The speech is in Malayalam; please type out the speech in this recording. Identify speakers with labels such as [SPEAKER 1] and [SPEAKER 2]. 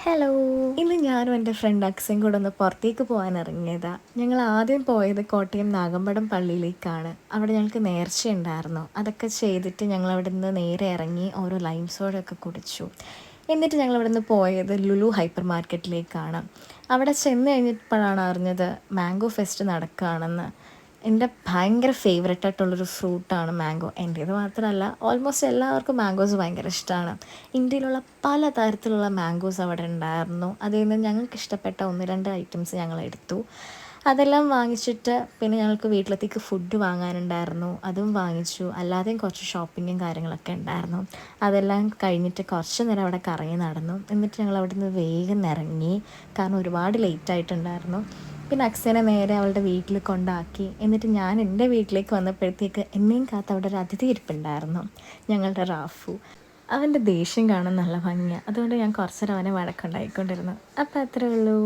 [SPEAKER 1] ഹലോ, ഇന്ന് ഞാനും എൻ്റെ ഫ്രണ്ട് അക്സയും കൂടെ ഒന്ന് പുറത്തേക്ക് പോകാൻ ഇറങ്ങിയതാണ്. ഞങ്ങൾ ആദ്യം പോയത് കോട്ടയം നാഗമ്പടം പള്ളിയിലേക്കാണ്. അവിടെ ഞങ്ങൾക്ക് നേർച്ചയുണ്ടായിരുന്നു. അതൊക്കെ ചെയ്തിട്ട് ഞങ്ങൾ അവിടെ നിന്ന് നേരെ ഇറങ്ങി ഓരോ ലൈം സോഡയൊക്കെ കുടിച്ചു. എന്നിട്ട് ഞങ്ങൾ അവിടെ നിന്ന് പോയത് ലുലു ഹൈപ്പർ മാർക്കറ്റിലേക്കാണ്. അവിടെ ചെന്ന് കഴിഞ്ഞപ്പോഴാണ് അറിഞ്ഞത് മാംഗോ ഫെസ്റ്റ് നടക്കുകയാണെന്ന്. എൻ്റെ ഭയങ്കര ഫേവറേറ്റ് ആയിട്ടുള്ളൊരു ഫ്രൂട്ടാണ് മാംഗോ. എൻ്റേത് മാത്രമല്ല, ഓൾമോസ്റ്റ് എല്ലാവർക്കും മാംഗോസ് ഭയങ്കര ഇഷ്ടമാണ്. ഇന്ത്യയിലുള്ള പല തരത്തിലുള്ള മാംഗോസ് അവിടെ ഉണ്ടായിരുന്നു. അതിൽ നിന്ന് ഞങ്ങൾക്ക് ഇഷ്ടപ്പെട്ട 1-2 ഐറ്റംസ് ഞങ്ങൾ എടുത്തു. അതെല്ലാം വാങ്ങിച്ചിട്ട് പിന്നെ ഞങ്ങൾക്ക് വീട്ടിലത്തേക്ക് ഫുഡ് വാങ്ങാനുണ്ടായിരുന്നു, അതും വാങ്ങിച്ചു. അല്ലാതെയും കുറച്ച് ഷോപ്പിങ്ങും കാര്യങ്ങളൊക്കെ ഉണ്ടായിരുന്നു. അതെല്ലാം കഴിഞ്ഞിട്ട് കുറച്ച് നേരം അവിടെ കറങ്ങി നടന്നു. എന്നിട്ട് ഞങ്ങൾ അവിടെ നിന്ന് വേഗം ഇറങ്ങി, കാരണം ഒരുപാട് ലേറ്റായിട്ടുണ്ടായിരുന്നു. പിന്നെ അക്സേനെ നേരെ അവളുടെ വീട്ടിൽ കൊണ്ടാക്കി. എന്നിട്ട് ഞാൻ എൻ്റെ വീട്ടിലേക്ക് വന്നപ്പോഴത്തേക്ക് എന്നെയും കാത്ത് അവിടെ ഒരു അതിഥി ഇരിപ്പുണ്ടായിരുന്നു, ഞങ്ങളുടെ റാഫു. അവൻ്റെ ദേഷ്യം കാണാൻ നല്ല ഭംഗിയാണ്. അതുകൊണ്ട് ഞാൻ കുറച്ച് നേരം അവനെ വഴക്കുണ്ടായിക്കൊണ്ടിരുന്നു. അപ്പോൾ അത്രേ ഉള്ളൂ.